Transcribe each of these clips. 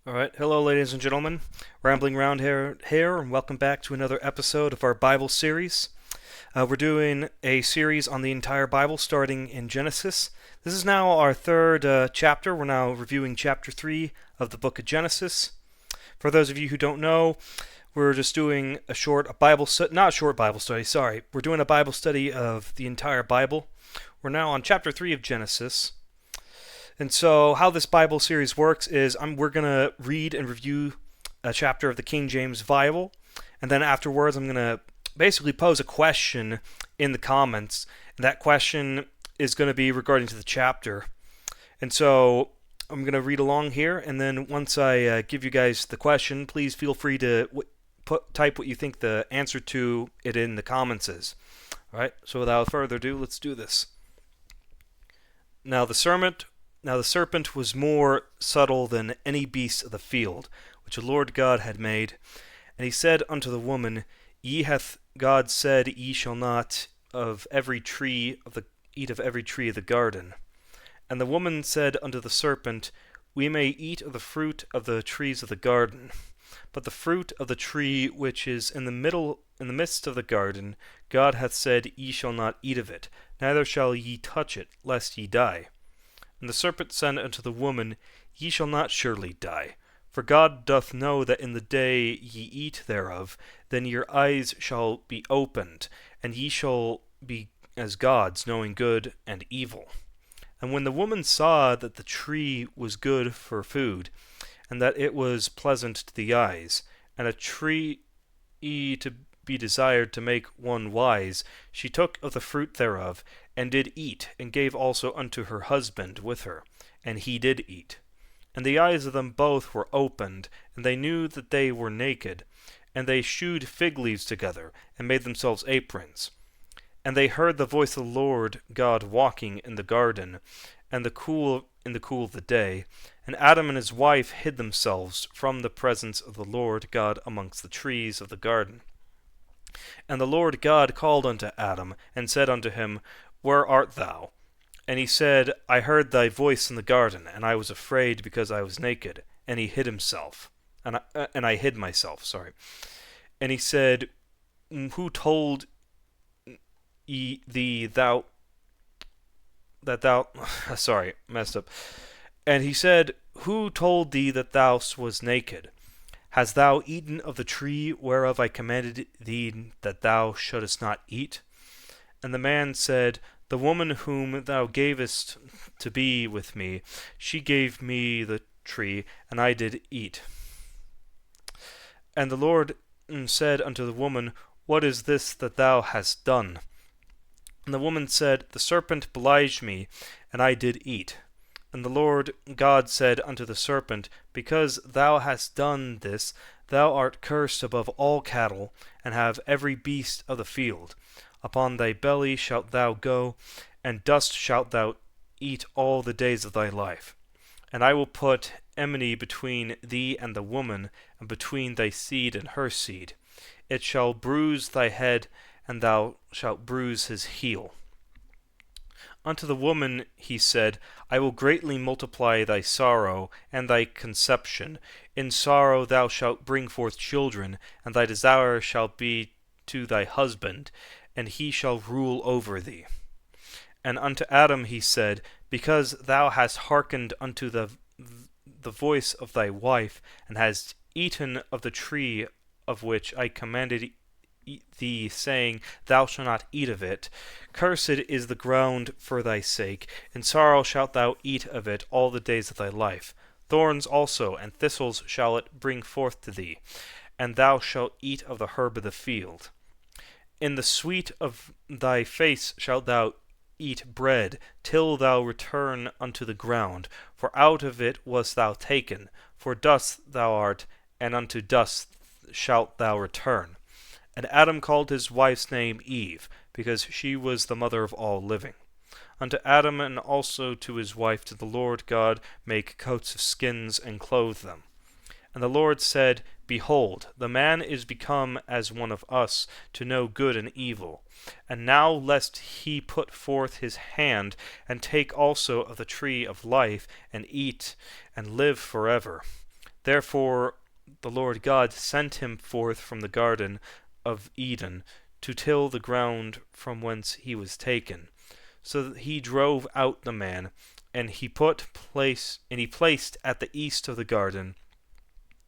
All right, hello, ladies and gentlemen. Rambling Round here, and welcome back to another episode of our Bible series. We're doing a series on the entire Bible, starting in Genesis. This is now our third chapter. We're now reviewing chapter 3 of the book of Genesis. For those of you who don't know, we're just doing We're doing a Bible study of the entire Bible. We're now on chapter 3 of Genesis. And so how this Bible series works is we're going to read and review a chapter of the King James Bible, and then afterwards I'm going to basically pose a question in the comments, and that question is going to be regarding to the chapter. And so I'm going to read along here, and then once I give you guys the question, please feel free to type what you think the answer to it in the comments is. All right, so without further ado, let's do this. Now the serpent was more subtle than any beast of the field, which the Lord God had made. And he said unto the woman, hath God said, Ye shall not eat of every tree of the garden. And the woman said unto the serpent, We may eat of the fruit of the trees of the garden. But the fruit of the tree which is in the midst of the garden, God hath said, Ye shall not eat of it, neither shall ye touch it, lest ye die. And the serpent said unto the woman, Ye shall not surely die. For God doth know that in the day ye eat thereof, then your eyes shall be opened, and ye shall be as gods, knowing good and evil. And when the woman saw that the tree was good for food, and that it was pleasant to the eyes, and a tree to be desired to make one wise, she took of the fruit thereof, and did eat, and gave also unto her husband with her, and he did eat. And the eyes of them both were opened, and they knew that they were naked, and they shewed fig leaves together, and made themselves aprons. And they heard the voice of the Lord God walking in the garden, in the cool of the day. And Adam and his wife hid themselves from the presence of the Lord God amongst the trees of the garden. And the Lord God called unto Adam, and said unto him, Where art thou? And he said, I heard thy voice in the garden, and I was afraid because I was naked. And he hid himself. And I hid myself, sorry. And he said, Who told thee that thou sorry, messed up. And he said, Who told thee that thou was naked? Hast thou eaten of the tree whereof I commanded thee that thou shouldest not eat? And the man said, The woman whom thou gavest to be with me, she gave me the tree, and I did eat. And the Lord said unto the woman, What is this that thou hast done? And the woman said, The serpent belied me, and I did eat. And the Lord God said unto the serpent, Because thou hast done this, thou art cursed above all cattle, and have every beast of the field. Upon thy belly shalt thou go, and dust shalt thou eat all the days of thy life. And I will put enmity between thee and the woman, and between thy seed and her seed. It shall bruise thy head, and thou shalt bruise his heel. Unto the woman he said, I will greatly multiply thy sorrow and thy conception. In sorrow thou shalt bring forth children, and thy desire shall be to thy husband, and he shall rule over thee. And unto Adam he said, Because thou hast hearkened unto the voice of thy wife, and hast eaten of the tree of which I commanded thee, saying, Thou shalt not eat of it. Cursed is the ground for thy sake. In sorrow shalt thou eat of it all the days of thy life. Thorns also and thistles shall it bring forth to thee, and thou shalt eat of the herb of the field. In the sweet of thy face shalt thou eat bread, till thou return unto the ground, for out of it wast thou taken. For dust thou art, and unto dust shalt thou return. And Adam called his wife's name Eve, because she was the mother of all living. Unto Adam and also to his wife did the Lord God make coats of skins, and clothe them. And the Lord said, Behold, the man is become as one of us, to know good and evil. And now lest he put forth his hand, and take also of the tree of life, and eat, and live forever. Therefore the Lord God sent him forth from the garden of Eden to till the ground from whence he was taken. So that he drove out the man, and he placed at the east of the garden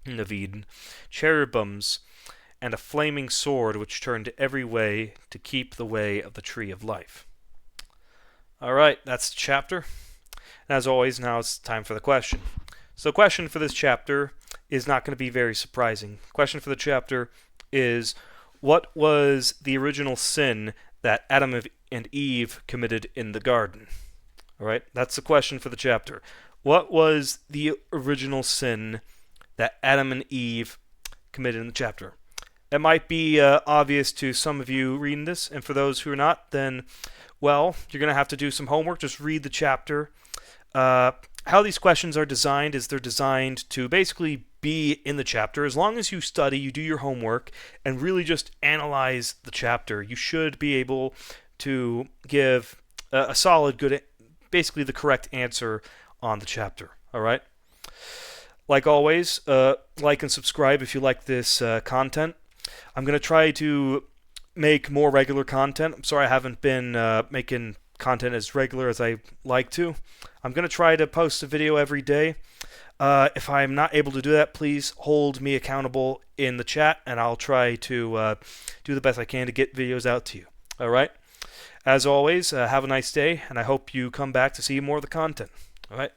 of Eden cherubims and a flaming sword which turned every way to keep the way of the tree of life. Alright, that's the chapter. And as always, now it's time for the question. So the question for this chapter is not going to be very surprising. The question for the chapter is, what was the original sin that Adam and Eve committed in the garden? Alright, that's the question for the chapter. What was the original sin that Adam and Eve committed in the chapter? It might be obvious to some of you reading this, and for those who are not, then, well, you're going to have to do some homework. Just read the chapter. How these questions are designed is they're designed to basically be in the chapter. As long as you study, you do your homework, and really just analyze the chapter, you should be able to give a solid, good, basically the correct answer on the chapter. All right? Like always, like and subscribe if you like this content. I'm going to try to make more regular content. I'm sorry I haven't been making content as regular as I like to. I'm going to try to post a video every day. If I'm not able to do that, please hold me accountable in the chat, and I'll try to do the best I can to get videos out to you. All right? As always, have a nice day, and I hope you come back to see more of the content. All right?